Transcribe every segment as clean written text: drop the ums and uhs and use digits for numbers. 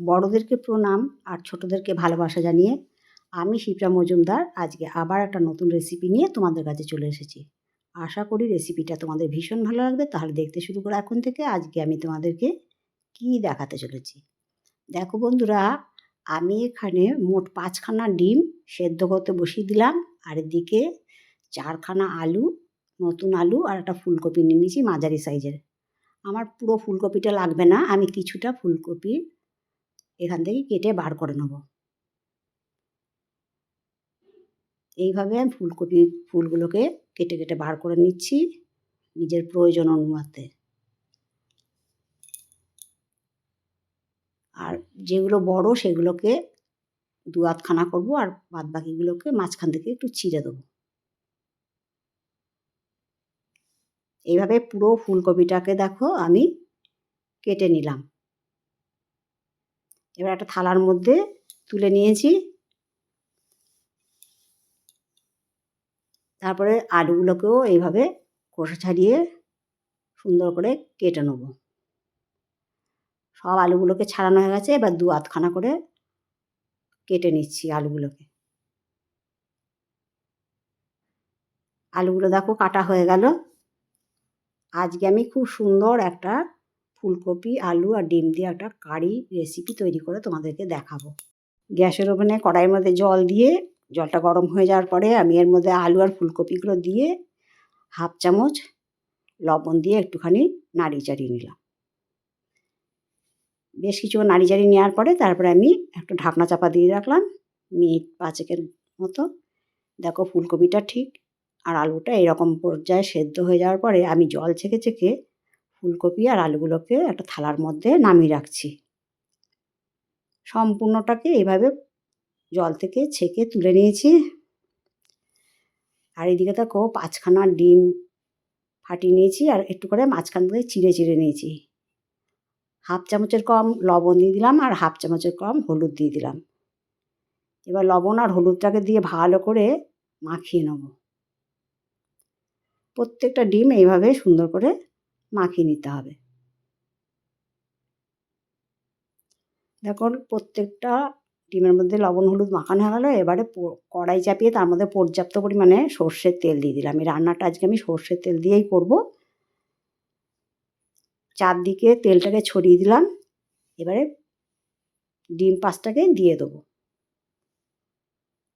বড়দেরকে প্রণাম আর ছোটদেরকে ভালোবাসা জানিয়ে আমি শিপ্রা মজুমদার আজকে আবার একটা নতুন রেসিপি নিয়ে তোমাদের কাছে চলে এসেছি। আশা করি রেসিপিটা তোমাদের ভীষণ ভালো লাগবে। তাহলে দেখতে শুরু করো এখন থেকে। আজকে আমি তোমাদেরকে কি দেখাতে চলেছি। দেখো বন্ধুরা, আমি এখানে মোট 5 খানা ডিম সেদ্ধ করতে বসিয়ে দিলাম। আর এদিকে 4 খানা আলু, নতুন আলু আর একটা ফুলকপি নিয়ে নিয়েছি মাঝারি সাইজের। আমার পুরো ফুলকপিটা লাগবে না, আমি কিছুটা ফুলকপি এখান থেকে কেটে বার করে নেব। এইভাবে আমি ফুলগুলোকে কেটে কেটে বার করে নিচ্ছি নিজের প্রয়োজন অনুমাতে। আর যেগুলো বড় সেগুলোকে 2 আধখানা করবো, আর বাদ বাকিগুলোকে মাঝখান থেকে একটু চিড়ে দেবো। এইভাবে পুরো ফুলকপিটাকে দেখো আমি কেটে নিলাম। এবার একটা থালার মধ্যে তুলে নিয়েছি। তারপরে আলুগুলোকেও এইভাবে খোসা ছাড়িয়ে সুন্দর করে কেটে নেব। সব আলুগুলোকে ছাড়ানো হয়ে গেছে। এবার 2 আধখানা করে কেটে নিচ্ছি আলুগুলোকে। আলুগুলো দেখো কাটা হয়ে গেল। আজকে আমি খুব সুন্দর একটা ফুলকপি, আলু আর ডিম দিয়ে একটা কারি রেসিপি তৈরি করে তোমাদেরকে দেখাবো। গ্যাসের ওভেনে কড়াইয়ের মধ্যে জল দিয়ে জলটা গরম হয়ে যাওয়ার পরে আমি এর মধ্যে আলু আর ফুলকপিগুলো দিয়ে 1/2 চামচ লবণ দিয়ে একটুখানি নাড়িয়ে চাড়িয়ে নিলাম। বেশ কিছু নাড়ি চাড়িয়ে নেওয়ার পরে তারপরে আমি একটু ঢাকনা চাপা দিয়ে রাখলাম মিনিট 5 মতো। দেখো ফুলকপিটা ঠিক আর আলুটা এরকম পর্যায়ে সেদ্ধ হয়ে যাওয়ার পরে আমি জল ছেঁকে ছেঁকে ফুলকপি আর আলুগুলোকে একটা থালার মধ্যে নামিয়ে রাখছি। সম্পূর্ণটাকে এইভাবে জল থেকে ছেঁকে তুলে নিয়েছি। আর এদিকে দেখো 5 খানা ডিম ফাটিয়ে নিয়েছি আর একটু করে মাঝখান থেকে চিড়ে চিড়ে নিয়েছি। 1/2 চামচের কম লবণ দিয়ে দিলাম আর 1/2 চামচের কম হলুদ দিয়ে দিলাম। এবার লবণ আর হলুদটাকে দিয়ে ভালো করে মাখিয়ে নেব। প্রত্যেকটা ডিম এইভাবে সুন্দর করে মাখিয়ে নিতে হবে। দেখো প্রত্যেকটা ডিমের মধ্যে লবণ হলুদ মাখানো হয়ে গেল। এবারে কড়াই চাপিয়ে তার মধ্যে পর্যাপ্ত পরিমাণে সর্ষের তেল দিয়ে দিলাম। এই রান্নাটা আজকে আমি সর্ষের তেল দিয়েই করব। চারদিকে তেলটাকে ছড়িয়ে দিলাম। এবারে ডিম 5টাকে দিয়ে দেবো।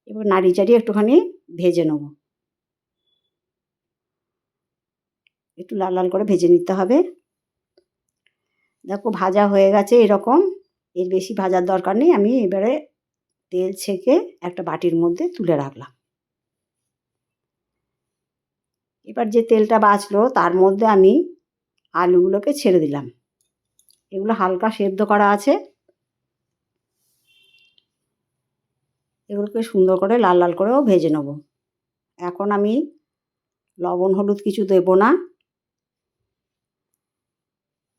এবার নাড়ি চাড়িয়ে একটুখানি ভেজে নেব। একটু লাল লাল করে ভেজে নিতে হবে। দেখো ভাজা হয়ে গেছে এরকম, এর বেশি ভাজার দরকার নেই। আমি এবারে তেল ছেঁকে একটা বাটির মধ্যে তুলে রাখলাম। এবার যে তেলটা বাঁচলো তার মধ্যে আমি আলুগুলোকে ছেড়ে দিলাম। এগুলো হালকা সেদ্ধ করা আছে। এগুলোকে সুন্দর করে লাল লাল করেও ভেজে নেব। এখন আমি লবণ হলুদ কিছু দেব না।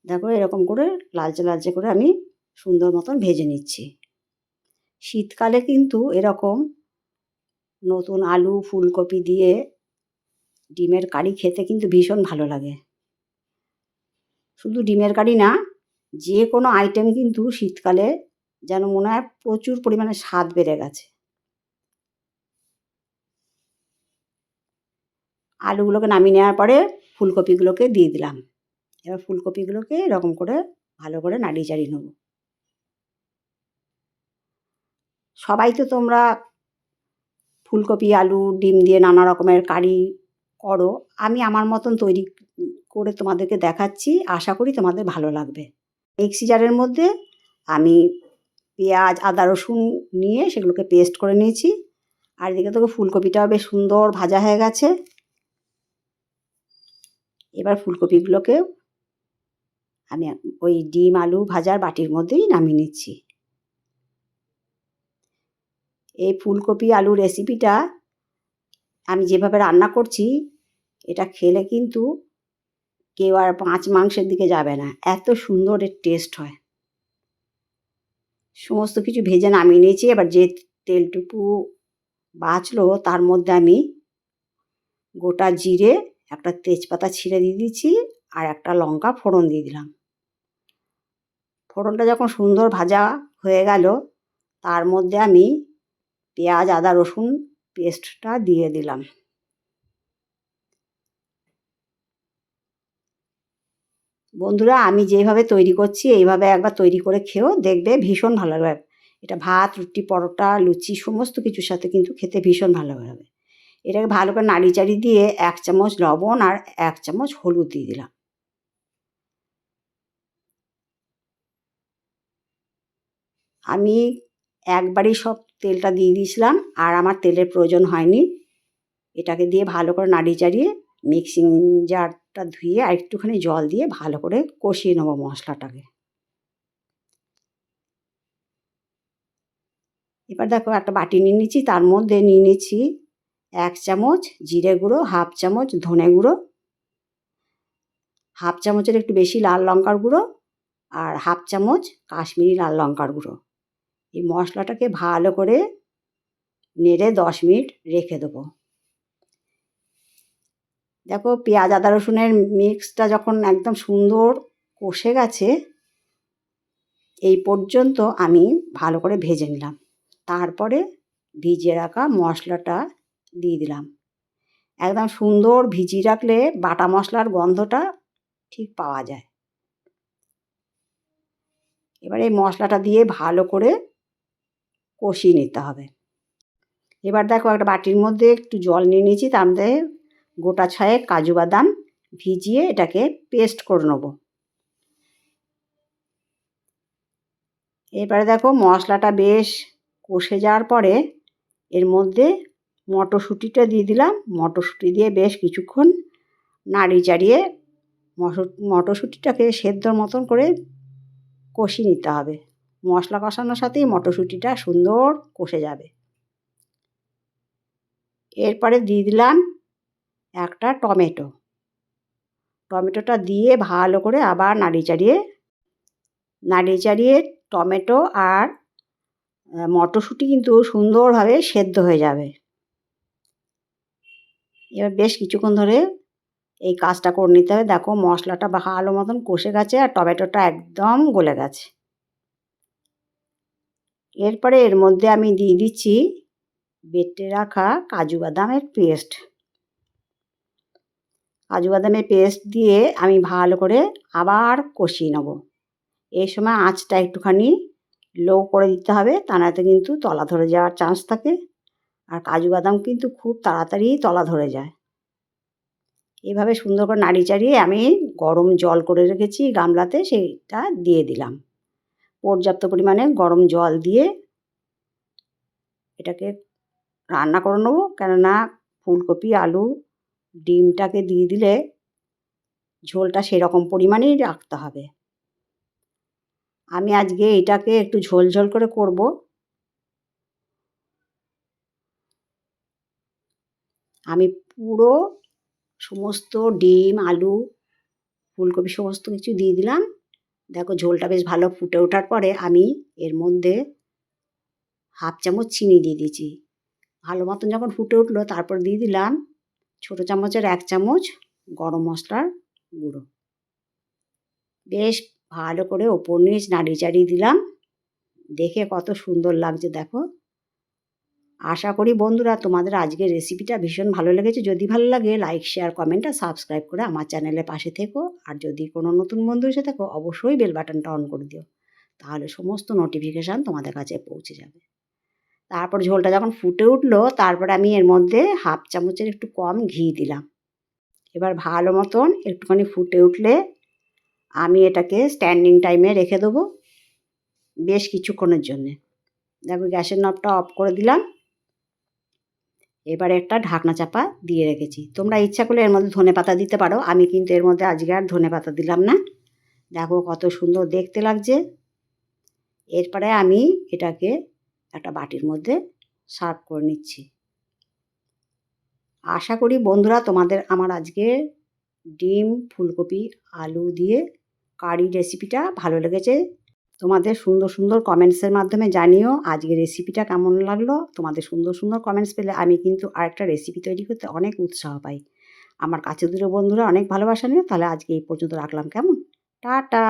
দেখো এরকম করে লালচে লালচে করে আমি সুন্দর মতন ভেজে নিচ্ছি। শীতকালে কিন্তু এরকম নতুন আলু ফুলকপি দিয়ে ডিমের কারি খেতে কিন্তু ভীষণ ভালো লাগে। শুধু ডিমের কারি না, যে কোনো আইটেম কিন্তু শীতকালে যেন মনে হয় প্রচুর পরিমাণে স্বাদ বেড়ে গেছে। আলুগুলোকে নামিয়ে নেওয়ার পরে ফুলকপিগুলোকে দিয়ে দিলাম। এবার ফুলকপিগুলোকে এরকম করে ভালো করে নাড়িয়ে চাড়িয়ে নেব। সবাই তো তোমরা ফুলকপি আলু ডিম দিয়ে নানা রকমের কারি করো। আমি আমার মতন তৈরি করে তোমাদেরকে দেখাচ্ছি। আশা করি তোমাদের ভালো লাগবে। মিক্সি জারের মধ্যে আমি পেঁয়াজ আদা রসুন নিয়ে সেগুলোকে পেস্ট করে নিয়েছি। আর এদিকে তো ফুলকপিটাও বেশ সুন্দর ভাজা হয়ে গেছে। এবার ফুলকপিগুলোকে আমি ওই ডিম আলু ভাজার বাটির মধ্যেই নামিয়ে নিচ্ছি। এই ফুলকপি আলু রেসিপিটা আমি যেভাবে রান্না করছি, এটা খেলে কিন্তু কেউ আর মাছ মাংসের দিকে যাবে না, এত সুন্দর এর টেস্ট হয়। সমস্ত কিছু ভেজে নামিয়ে নিয়েছি। এবার যে তেলটুকু বাঁচলো তার মধ্যে আমি গোটা জিরে, একটা তেজপাতা ছিঁড়ে দিয়ে দিচ্ছি আর একটা লঙ্কা ফোড়ন দিয়ে দিলাম। ফোড়নটা যখন সুন্দর ভাজা হয়ে গেল, তার মধ্যে আমি পেঁয়াজ আদা রসুন পেস্টটা দিয়ে দিলাম। বন্ধুরা, আমি যেভাবে তৈরি করছি এইভাবে একবার তৈরি করে খেয়েও দেখবে, ভীষণ ভালো লাগবে। এটা ভাত, রুটি, পরোটা, লুচি সমস্ত কিছুর সাথে কিন্তু খেতে ভীষণ ভালো হবে। এটাকে ভালো করে নাড়ি চাড়ি দিয়ে 1 চামচ লবণ আর 1 চামচ হলুদ দিয়ে দিলাম। আমি একবারই সব তেলটা দিয়ে দিয়েছিলাম আর আমার তেলের প্রয়োজন হয়নি। এটাকে দিয়ে ভালো করে নাড়িয়ে চাড়িয়ে মিক্সিং জারটা ধুয়ে আর একটুখানি জল দিয়ে ভালো করে কষিয়ে নেবো মশলাটাকে। এবার দেখো একটা বাটি নিয়ে নিচ্ছি, তার মধ্যে নিয়ে নিচ্ছি 1 চামচ জিরে গুঁড়ো, 1/2 চামচ ধনে গুঁড়ো, 1/2 চামচের একটু বেশি লাল লঙ্কার গুঁড়ো আর 1/2 চামচ কাশ্মীরি লাল লঙ্কার গুঁড়ো। এই মশলাটাকে ভালো করে নেড়ে 10 মিনিট রেখে দেবো। দেখো পেঁয়াজ আদা রসুনের মিক্সটা যখন একদম সুন্দর কষে গেছে, এই পর্যন্ত আমি ভালো করে ভেজে নিলাম। তারপরে ভিজিয়ে রাখা মশলাটা দিয়ে দিলাম। একদম সুন্দর ভিজিয়ে রাখলে বাটা মশলার গন্ধটা ঠিক পাওয়া যায়। এবার এই মশলাটা দিয়ে ভালো করে কষিয়ে নিতে হবে। এবার দেখো একটা বাটির মধ্যে একটু জল নিয়ে নিয়েছি, তার মধ্যে গোটা 6 কাজু বাদাম ভিজিয়ে এটাকে পেস্ট করে নেব। এবারে দেখো মশলাটা বেশ কষে যাওয়ার পরে এর মধ্যে মটরশুঁটিটা দিয়ে দিলাম। মটরশুঁটি দিয়ে বেশ কিছুক্ষণ নাড়িয়ে চাড়িয়ে মটরশুঁটিটাকে সেদ্ধর মতন করে কষিয়ে নিতে হবে। মশলা কষানোর সাথেই মটরশুঁটিটা সুন্দর কষে যাবে। এরপরে দিয়ে দিলাম একটা টমেটো। টমেটোটা দিয়ে ভালো করে আবার নাড়িয়ে চাড়িয়ে টমেটো আর মটরশুঁটি কিন্তু সুন্দরভাবে সেদ্ধ হয়ে যাবে। এবার বেশ কিছুক্ষণ ধরে এই কাজটা করে নিতে হবে। দেখো মশলাটা ভালো মতন কষে গেছে আর টমেটোটা একদম গলে গেছে। এরপরে এর মধ্যে আমি দিয়ে দিচ্ছি বেটে রাখা কাজু বাদামের পেস্ট। কাজু বাদামের পেস্ট দিয়ে আমি ভালো করে আবার কষিয়ে নেব। এই সময় আঁচটা একটুখানি লো করে দিতে হবে, তা নয়তো কিন্তু তলা ধরে যাওয়ার চান্স থাকে। আর কাজু বাদাম কিন্তু খুব তাড়াতাড়ি তলা ধরে যায়। এভাবে সুন্দর করে নাড়িয়ে চাড়িয়ে আমি গরম জল করে রেখেছি গামলাতে, সেইটা দিয়ে দিলাম। পর্যাপ্ত পরিমাণে গরম জল দিয়ে এটাকে রান্না করে নেবো, কেননা ফুলকপি আলু ডিমটাকে দিয়ে দিলে ঝোলটা সেরকম পরিমাণেই রাখতে হবে। আমি আজকে এটাকে একটু ঝোল ঝোল করে করব। আমি পুরো সমস্ত ডিম আলু ফুলকপি সমস্ত কিছু দিয়ে দিলাম। দেখো ঝোলটা বেশ ভালো ফুটে ওঠার পরে আমি এর মধ্যে 1/2 চামচ চিনি দিয়ে দিয়েছি। ভালো মতন যখন ফুটে উঠলো তারপর দিয়ে দিলাম ছোটো চামচের 1 চামচ গরম মশলার গুঁড়ো। বেশ ভালো করে ওপর নিচ নাড়িয়ে চাড়িয়ে দিলাম। দেখে কত সুন্দর লাগছে দেখো। আশা করি বন্ধুরা তোমাদের আজকের রেসিপিটা ভীষণ ভালো লেগেছে। যদি ভালো লাগে লাইক শেয়ার কমেন্ট আর সাবস্ক্রাইব করে আমার চ্যানেলের পাশে থেকো। আর যদি কোনো নতুন বন্ধু এসে থাকো অবশ্যই বেল বাটনটা অন করে দিও, তাহলে সমস্ত নোটিফিকেশান তোমাদের কাছে পৌঁছে যাবে। তারপর ঝোলটা যখন ফুটে উঠলো তারপরে আমি এর মধ্যে 1/2 চামচের একটু কম ঘি দিলাম। এবার ভালো মতন একটুখানি ফুটে উঠলে আমি এটাকে স্ট্যান্ডিং টাইমে রেখে দেবো বেশ কিছুক্ষণের জন্যে। দেখো গ্যাসের নবটা অফ করে দিলাম। এবারে একটা ঢাকনা চাপা দিয়ে রেখেছি। তোমরা ইচ্ছা করলে এর মধ্যে ধনেপাতা দিতে পারো, আমি কিন্তু এর মধ্যে আজকে আর ধনেপাতা দিলাম না। দেখো কত সুন্দর দেখতে লাগছে। এরপরে আমি এটাকে একটা বাটির মধ্যে সার্ভ করে নিচ্ছি। আশা করি বন্ধুরা তোমাদের আমার আজকে ডিম ফুলকপি আলু দিয়ে কারি রেসিপিটা ভালো লেগেছে। তোমাদের সুন্দর সুন্দর কমেন্টসের মাধ্যমে জানিও আজকের রেসিপিটা কেমন লাগলো। তোমাদের সুন্দর সুন্দর কমেন্টস পেলে আমি কিন্তু আরেকটা রেসিপি তৈরি করতে অনেক উৎসাহ পাই। আমার কাছে দূরের বন্ধুরা অনেক ভালোবাসা নিও। তাহলে আজকে এই পর্যন্ত রাখলাম, কেমন? টাটা।